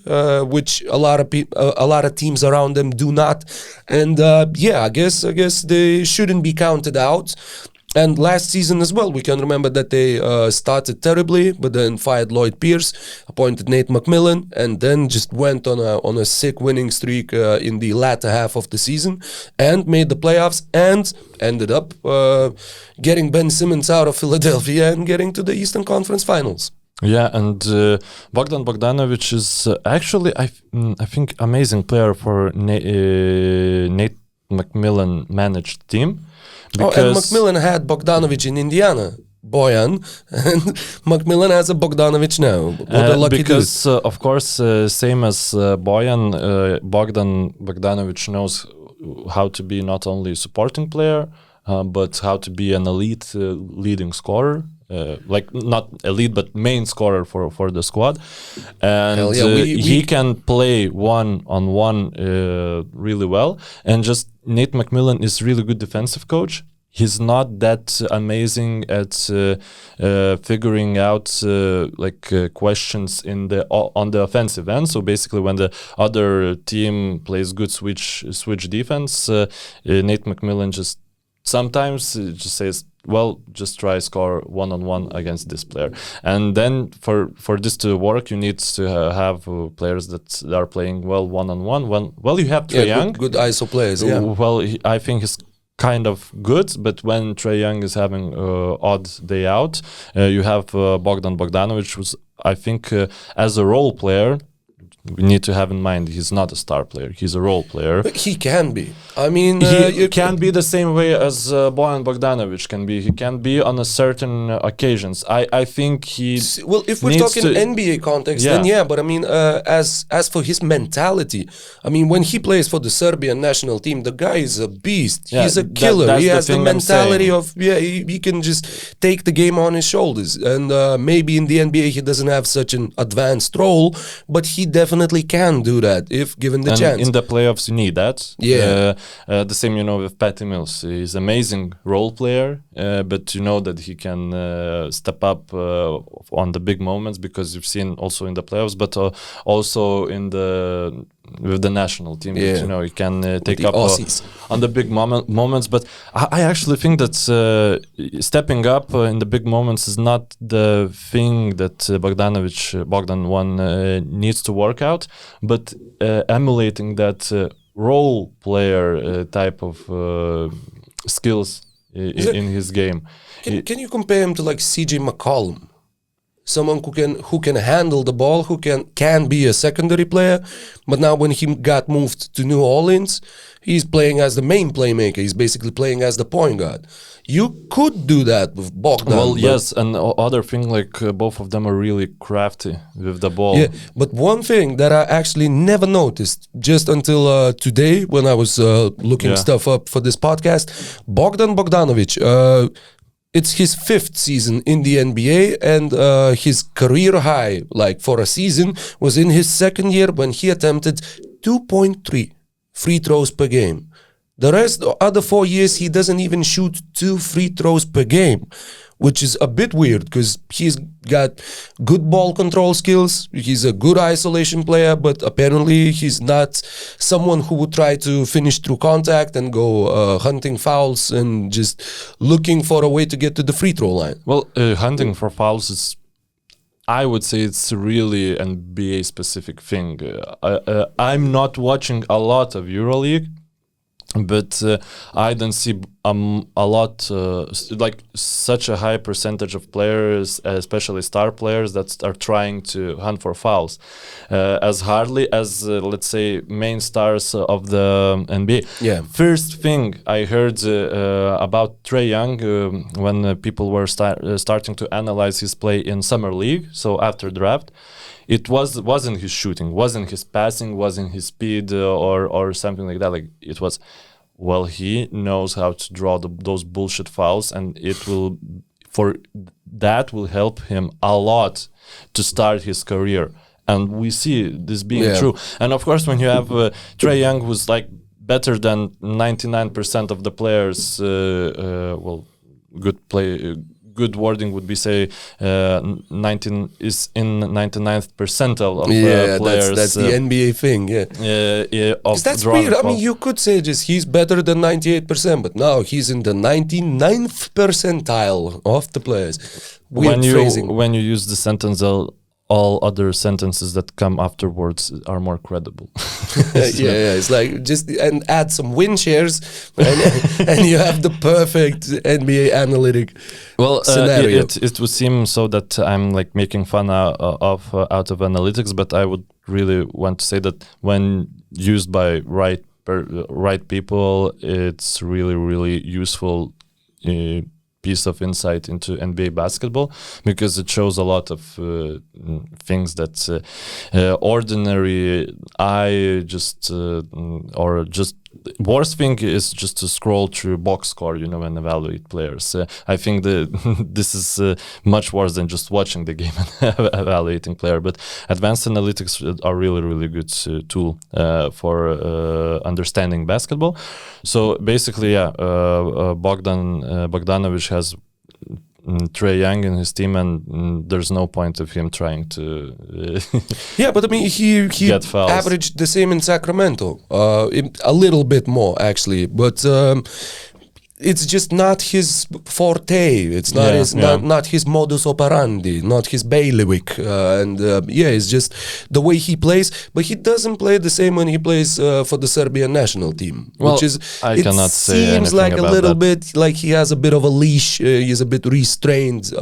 which a lot of teams around them do not. And I guess they shouldn't be counted out. And last season as well, we can remember that they started terribly, but then fired Lloyd Pierce, appointed Nate McMillan, and then just went on a sick winning streak in the latter half of the season, and made the playoffs, and ended up getting Ben Simmons out of Philadelphia and getting to the Eastern Conference Finals. Yeah, and Bogdan Bogdanovic is actually, I think, amazing player for Nate McMillan managed team. And McMillan had Bogdanovic in Indiana, Bojan, and McMillan has a Bogdanovic now. What a lucky because, of course, same as Bojan, Bogdan Bogdanovic knows how to be not only a supporting player, but how to be an elite leading scorer. Like not elite, but main scorer for the squad, and he can play one-on-one really well. And just Nate McMillan is really good defensive coach. He's not that amazing at figuring out questions on the offensive end. So basically, when the other team plays good switch defense, Nate McMillan just sometimes just says, well, just try score one-on-one against this player. And then for this to work, you need to have players that are playing well one-on-one. Well, you have Trae Young. Good ISO players, yeah. Well, I think he's kind of good, but when Trae Young is having odd day out, you have Bogdan Bogdanovic, who's, I think, as a role player, we need to have in mind he's not a star player. He's a role player. But he can be. I mean, he can be the same way as Bojan Bogdanovic can be. He can be on a certain occasions. I think he. Well, if we're talking NBA context, then yeah. But I mean, as for his mentality, I mean, when he plays for the Serbian national team, the guy is a beast. Yeah, he's a killer. He has the mentality of he can just take the game on his shoulders. And maybe in the NBA he doesn't have such an advanced role, but he definitely can do that if given the chance. In the playoffs, you need that. Yeah. The same, with Patty Mills. He's an amazing role player, but you know that he can step up on the big moments, because you've seen also in the playoffs, but also with the national team. Yeah. That, he can take up on the big moments. But I actually think that stepping up in the big moments is not the thing that Bogdan needs to work out, but emulating that role player type of skills in his game. Can you compare him to like CJ McCollum? Someone who can handle the ball, who can be a secondary player, but now when he got moved to New Orleans, he's playing as the main playmaker. He's basically playing as the point guard. You could do that with Bogdan. Well, yes, and other thing, like both of them are really crafty with the ball. Yeah, but one thing that I actually never noticed just until today when I was looking stuff up for this podcast, Bogdan Bogdanovic, it's his 5th season in the NBA, and his career high, like for a season, was in his 2nd year when he attempted 2.3 free throws per game. The rest, the other 4 years, he doesn't even shoot 2 free throws per game, which is a bit weird because he's got good ball control skills. He's a good isolation player, but apparently he's not someone who would try to finish through contact and go hunting fouls and just looking for a way to get to the free throw line. Well, hunting for fouls is, I would say, it's really an NBA specific thing. I'm not watching a lot of EuroLeague, but I don't see a lot, like such a high percentage of players, especially star players, that are trying to hunt for fouls, as hardly as, let's say, main stars of the NBA. Yeah. First thing I heard about Trae Young when people were starting to analyze his play in Summer League, so after draft, it wasn't his shooting, wasn't his passing, wasn't his speed or something like that. Like it was, well, he knows how to draw those bullshit fouls, and will help him a lot to start his career. And we see this being true. And of course, when you have Trae Young, who's like better than 99% of the players, good wording would be, say, 19 is in 99th percentile of players. That's the NBA thing, that's weird. I mean, you could say just he's better than 98%, but now he's in the 99th percentile of the players. Weird phrasing. When you use the sentence, all other sentences that come afterwards are more credible. It's like just and add some win shares and you have the perfect NBA analytic scenario. It would seem so that I'm like making fun out of analytics, but I would really want to say that when used by right people, it's really, really useful piece of insight into NBA basketball, because it shows a lot of things that ordinary eye or just worst thing is just to scroll through box score, and evaluate players. I think that this is much worse than just watching the game and evaluating player. But advanced analytics are really, really good tool for understanding basketball. So basically, Bogdanovic has Trae Young in his team, and there's no point of him trying to but I mean he averaged the same in Sacramento, a little bit more actually, but it's just not his forte. It's not not his modus operandi, not his bailiwick. It's just the way he plays. But he doesn't play the same when he plays for the Serbian national team. Well, which is, I cannot say anything seems like a about little that. bit like he has a bit of a leash. He's a bit restrained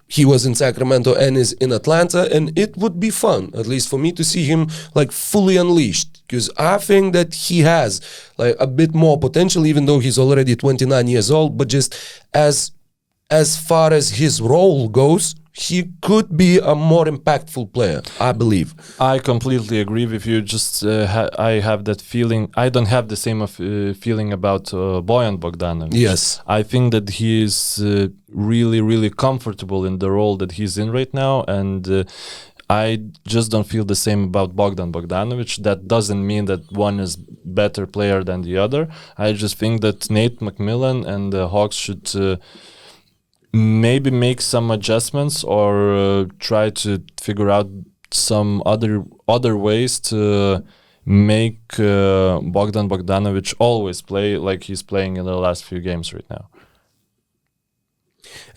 he was in Sacramento and is in Atlanta, and it would be fun, at least for me, to see him like fully unleashed, because I think that he has like a bit more potential, even though he's already 29 years old. But just as far as his role goes, he could be a more impactful player, I believe. I completely agree with you. Just I have that feeling. I don't have the same feeling about Bojan Bogdanovic. Yes. I think that he is really, really comfortable in the role that he's in right now, and I just don't feel the same about Bogdan Bogdanovic. That doesn't mean that one is better player than the other. I just think that Nate McMillan and the Hawks should maybe make some adjustments or try to figure out some other ways to make Bogdan Bogdanovic always play like he's playing in the last few games right now.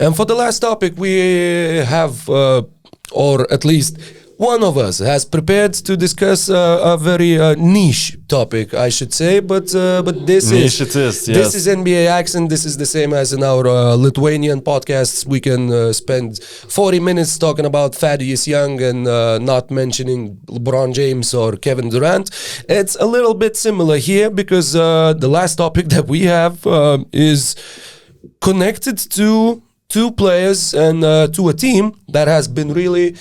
And for the last topic, we have, or at least one of us has prepared to discuss a very niche topic, I should say. But this Niche is it is, yes. This is NBA accent. This is the same as in our Lithuanian podcasts. We can spend 40 minutes talking about Thaddeus Young and not mentioning LeBron James or Kevin Durant. It's a little bit similar here, because the last topic that we have is connected to two players and to a team that has been really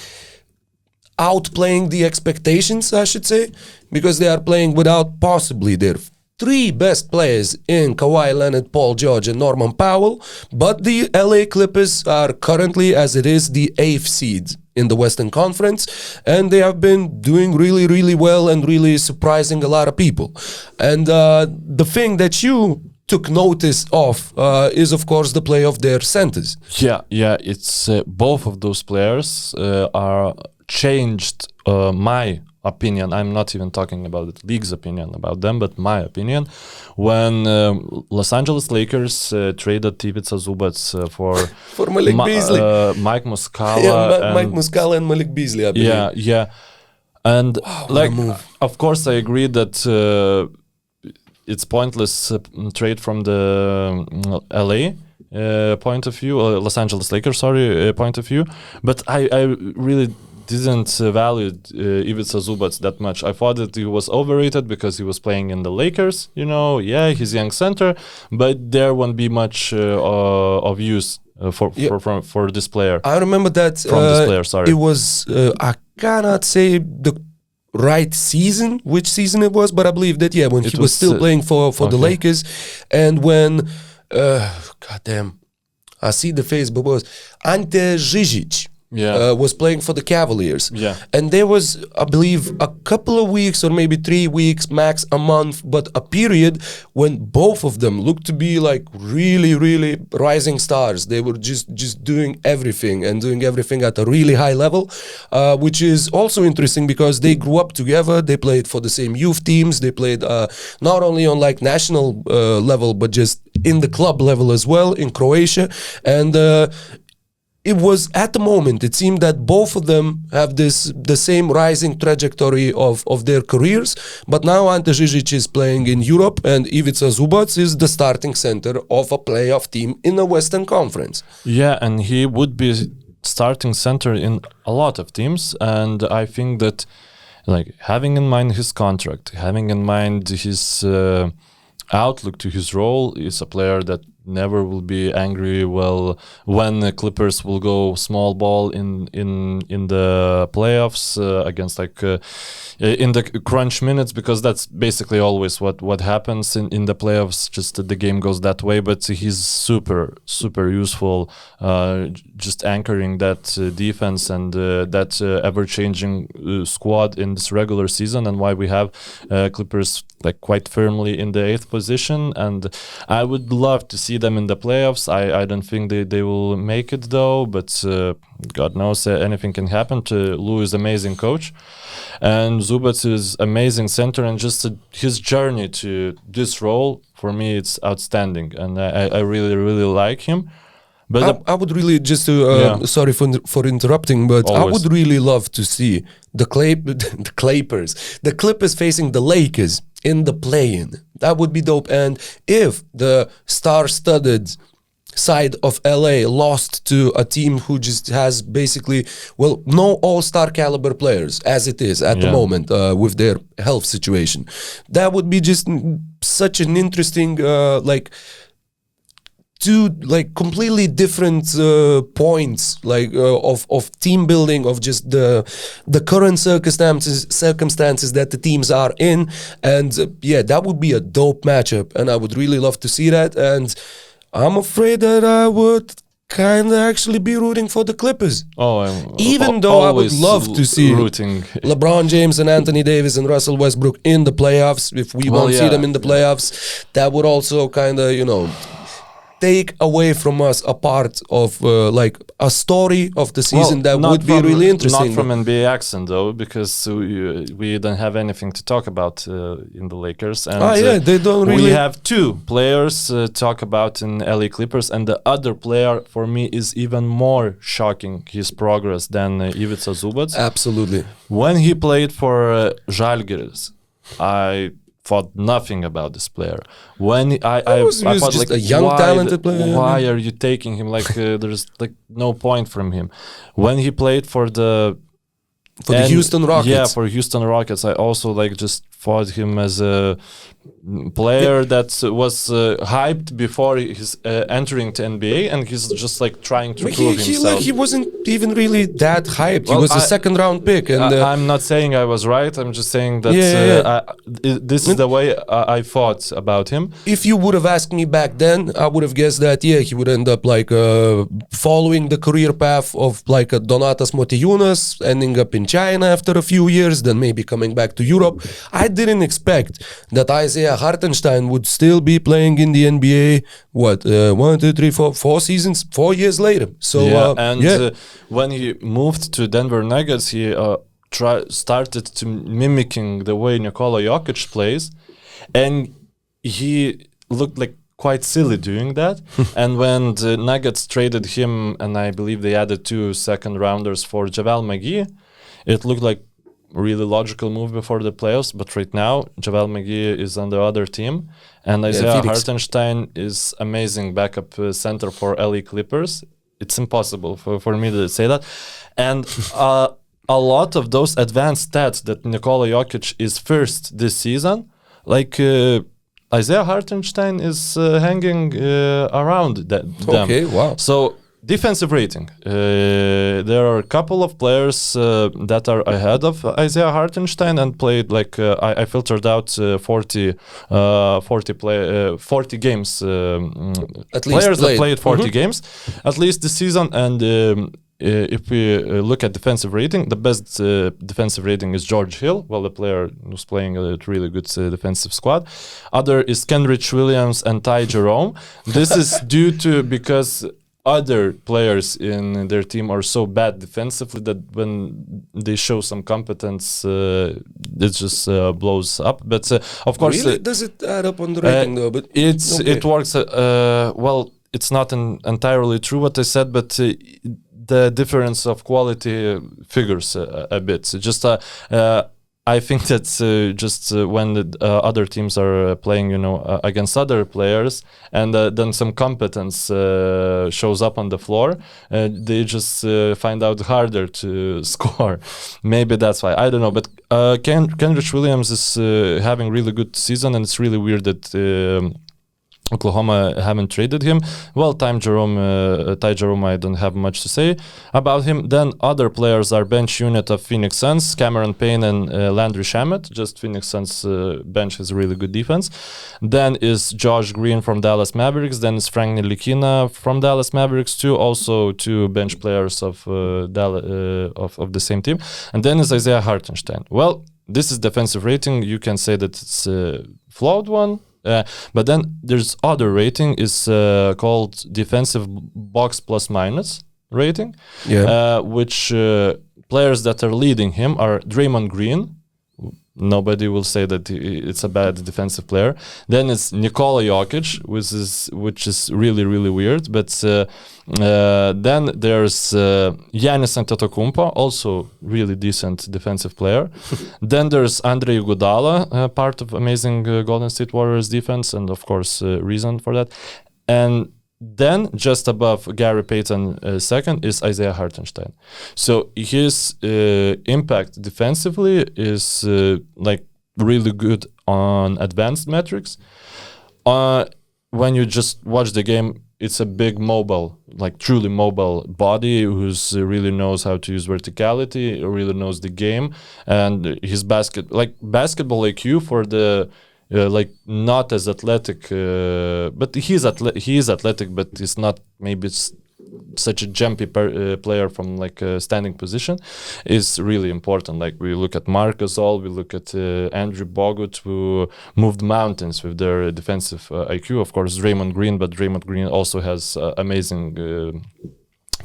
outplaying the expectations, I should say, because they are playing without possibly their three best players in Kawhi Leonard, Paul George, and Norman Powell. But the LA Clippers are currently, as it is, the 8th seed in the Western Conference, and they have been doing really, really well and really surprising a lot of people. And the thing that you took notice of is, of course, the play of their centers. Yeah, it's both of those players are changed my opinion. I'm not even talking about the league's opinion about them, but my opinion. When Los Angeles Lakers traded Ivica Zubac for Malik Beasley, Mike Muscala, Mike Muscala and Malik Beasley, I believe. Yeah, and move. of course, I agree that it's pointless trade from the LA point of view, Los Angeles Lakers, point of view. But I really didn't value Ivica Zubac that much. I thought that he was overrated because he was playing in the Lakers. He's young center, but there won't be much of use for this player. I remember that from this player. Sorry, it was I cannot say the right season, which season it was, but I believe that when he was still playing for the Lakers, and when goddamn, I see the face, but was Ante Žižić. Was playing for the Cavaliers. And there was, I believe, a couple of weeks or maybe 3 weeks, max a month, but a period when both of them looked to be like really, really rising stars. They were just doing everything and doing everything at a really high level, which is also interesting because they grew up together. They played for the same youth teams. They played not only on like national level, but just in the club level as well in Croatia. And it was, at the moment, it seemed that both of them have the same rising trajectory of their careers. But now Ante Žižić is playing in Europe, and Ivica Zubac is the starting center of a playoff team in the Western Conference. Yeah, and he would be starting center in a lot of teams. And I think that, like, having in mind his contract, having in mind his outlook to his role, is a player that never will be angry when the Clippers will go small ball in the playoffs against in the crunch minutes, because that's basically always what happens in the playoffs. Just the game goes that way, but he's super useful, just anchoring that defense and that ever-changing squad in this regular season, and why we have Clippers like quite firmly in the 8th position. And I would love to see them in the playoffs. I don't think they will make it though, but God knows anything can happen. Lou is amazing coach, and Zubac is amazing center, and just his journey to this role, for me, it's outstanding, and I really, really like him. But I would really just to sorry for interrupting, but Always. I would really love to see the Clippers facing the Lakers in the play-in. That would be dope. And if the star-studded side of LA lost to a team who just has basically, well, no all-star caliber players as it is at the moment with their health situation, that would be just such an interesting two completely different points of team building, of just the current circumstances that the teams are in, and that would be a dope matchup, and I would really love to see that. And I'm afraid that I would kind of actually be rooting for the Clippers. Even though I would love to see LeBron James and Anthony Davis and Russell Westbrook in the playoffs. If we won't see them in the playoffs, that would also kind of take away from us a part of a story of the season that would be really interesting. Not from NBA accent though, because we don't have anything to talk about in the Lakers. And they don't really. We have two players to talk about in LA Clippers, and the other player for me is even more shocking his progress than Ivica Zubac. Absolutely. When he played for Žalgiris, I thought nothing about this player. When I thought just a young talented player. Why are you taking him? There's no point from him. When he played for the Houston Rockets. For Houston Rockets, I also just thought him as a player that was hyped before his entering to NBA, and he's just trying to prove himself. He wasn't even really that hyped. He was a second round pick, and I'm not saying I was right. I'm just saying that this is the way I thought about him. If you would have asked me back then, I would have guessed that he would end up following the career path of a Donatas Motiejunas, ending up in China after a few years, then maybe coming back to Europe. I didn't expect that Isaiah Hartenstein would still be playing in the NBA. 4 years later. So when he moved to Denver Nuggets, he started to mimicking the way Nikola Jokic plays, and he looked quite silly doing that. And when the Nuggets traded him, and I believe they added 2 second rounders for JaVale McGee, it looked like really logical move before the playoffs. But right now, JaVale McGee is on the other team, and Isaiah Hartenstein is amazing backup center for LA Clippers. It's impossible for me to say that. And a lot of those advanced stats that Nikola Jokic is first this season, Isaiah Hartenstein is hanging around them. Okay, wow. So defensive rating. There are a couple of players that are ahead of Isaiah Hartenstein and played I filtered out 40 games. At least players that played 40 games at least this season, and if we look at defensive rating, the best defensive rating is George Hill. Well, the player who's playing a really good defensive squad. Other is Kenrich Williams and Ty Jerome. This is because other players in their team are so bad defensively that when they show some competence, it just blows up. But of course, really, does it add up on the rating though? But it works. Well, it's not entirely true what I said, but the difference of quality figures a bit. Just I think that's when the other teams are playing, against other players, and then some competence shows up on the floor, they just find out harder to score. Maybe that's why. I don't know. But Kenrich Williams is having really good season, and it's really weird that Oklahoma haven't traded him. Well, Ty Jerome, I don't have much to say about him. Then other players are bench unit of Phoenix Suns, Cameron Payne and Landry Shamet. Just Phoenix Suns bench has really good defense. Then is Josh Green from Dallas Mavericks. Then is Frank Ntilikina from Dallas Mavericks too. Also 2 bench players of of the same team. And then is Isaiah Hartenstein. Well, this is defensive rating. You can say that it's a flawed one. But then there's other rating is called defensive box plus minus rating, which players that are leading him are Draymond Green. Nobody will say that it's a bad defensive player. Then it's Nikola Jokic, which is really, really weird. But then there's Giannis Antetokounmpo, also really decent defensive player. Then there's Andre Iguodala, part of amazing Golden State Warriors defense, and of course, reason for that. And then, just above Gary Payton second is Isaiah Hartenstein. So his impact defensively is like really good on advanced metrics. When you just watch the game, it's a big mobile, like truly mobile body who's really knows how to use verticality, really knows the game, and his basketball IQ for the like not as athletic, but he is athletic, but he's not maybe such a jumpy player from like a standing position is really important. Like we look at Marc Gasol, we look at Andrew Bogut, who moved mountains with their defensive IQ. Of course, Draymond Green, but Draymond Green also has amazing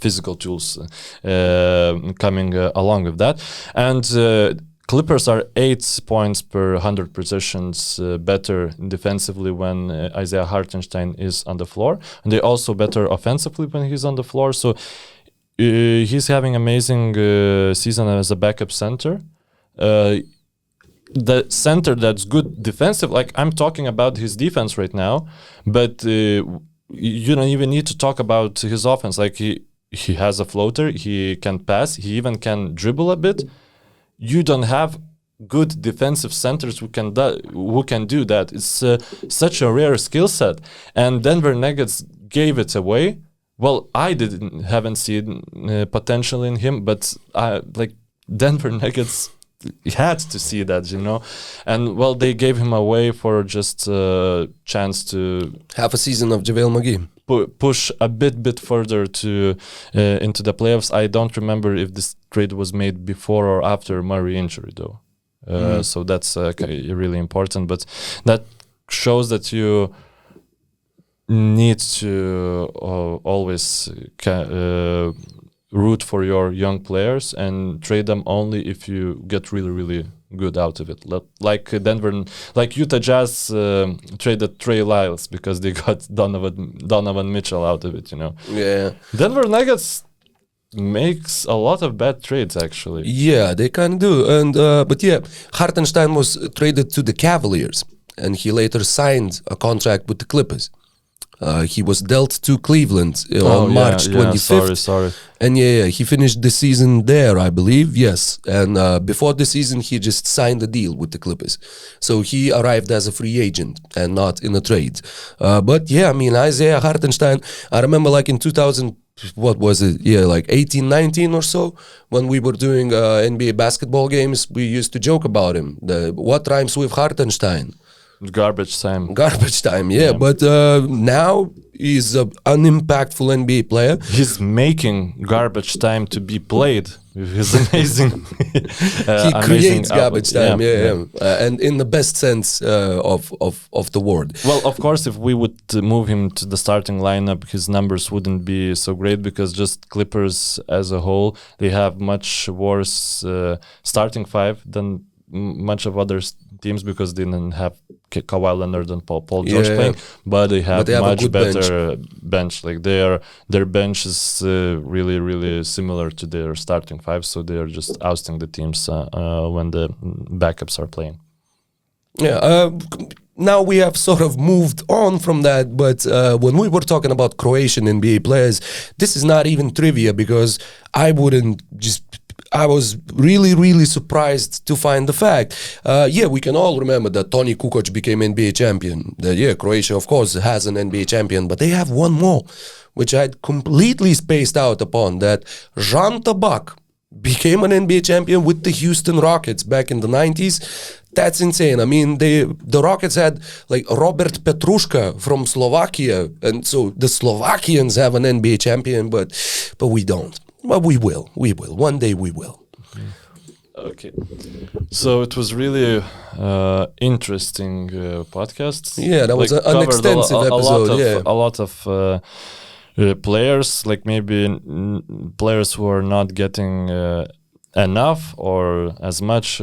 physical tools coming along with that. And Clippers are 8 points per 100 possessions better defensively when Isaiah Hartenstein is on the floor. And they're also better offensively when he's on the floor. So he's having amazing season as a backup center. The center that's good defensive, like I'm talking about his defense right now, but you don't even need to talk about his offense. Like he has a floater, he can pass, he even can dribble a bit. You don't have good defensive centers who can do that. It's such a rare skill set, and Denver Nuggets gave it away. Well, I haven't seen potential in him, but like Denver Nuggets had to see that, and well, they gave him away for just a chance to half a season of JaVale McGee. Push a bit further to into the playoffs. I don't remember if this trade was made before or after Murray injury, though. So that's really important. But that shows that you need to always root for your young players and trade them only if you get really, really good out of it. Like Utah Jazz traded Trey Lyles because they got Donovan Mitchell out of it, Yeah. Denver Nuggets makes a lot of bad trades, actually. Yeah, they kind of do. And but yeah, Hartenstein was traded to the Cavaliers, and he later signed a contract with the Clippers. He was dealt to Cleveland on March 25th. Sorry. And he finished the season there, I believe. Yes. And before the season, he just signed a deal with the Clippers. So he arrived as a free agent and not in a trade. But yeah, I mean, Isaiah Hartenstein, I remember like in 2000, what was it? Yeah, like 18, 19 or so, when we were doing NBA basketball games, we used to joke about him. What rhymes with Hartenstein? Garbage time. Yeah. But now he's an unimpactful NBA player. He's making garbage time to be played with his amazing. He creates garbage time, and in the best sense of the word. Well, of course, if we would move him to the starting lineup, his numbers wouldn't be so great because just Clippers as a whole, they have much worse starting five than much of other teams because they didn't have Kawhi Leonard and Paul George playing, but they have much better bench. Like their bench is really, really similar to their starting five, so they are just ousting the teams when the backups are playing. Yeah. Now we have sort of moved on from that, but when we were talking about Croatian NBA players, this is not even trivia because I was really, really surprised to find the fact. We can all remember that Toni Kukoc became NBA champion. Croatia, of course, has an NBA champion, but they have one more, which I had completely spaced out upon, that Jan Tabak became an NBA champion with the Houston Rockets back in the 90s. That's insane. I mean, the Rockets had like Robert Petrushka from Slovakia, and so the Slovakians have an NBA champion, but we don't. Well, we will. One day we will. Okay. So it was really interesting podcast. Yeah, that was an covered extensive episode. A lot of players, like maybe players who are not getting enough or as much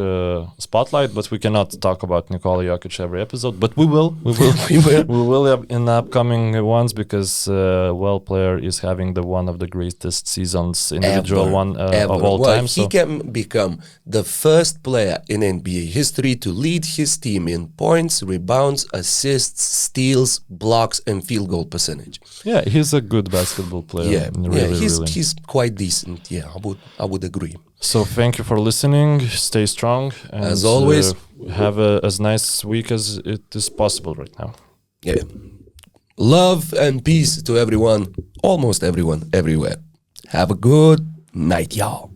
spotlight, but we cannot talk about Nikola Jokic every episode. But we will in the upcoming ones, because player is having one of the greatest seasons, individual ever. Of all time. He can become the first player in NBA history to lead his team in points, rebounds, assists, steals, blocks, and field goal percentage. Yeah, he's a good basketball player. Yeah, he's quite decent. Yeah, I would agree. So thank you for listening. Stay strong. And as always, have as nice week as it is possible right now. Yeah. Love and peace to everyone, almost everyone, everywhere. Have a good night, y'all.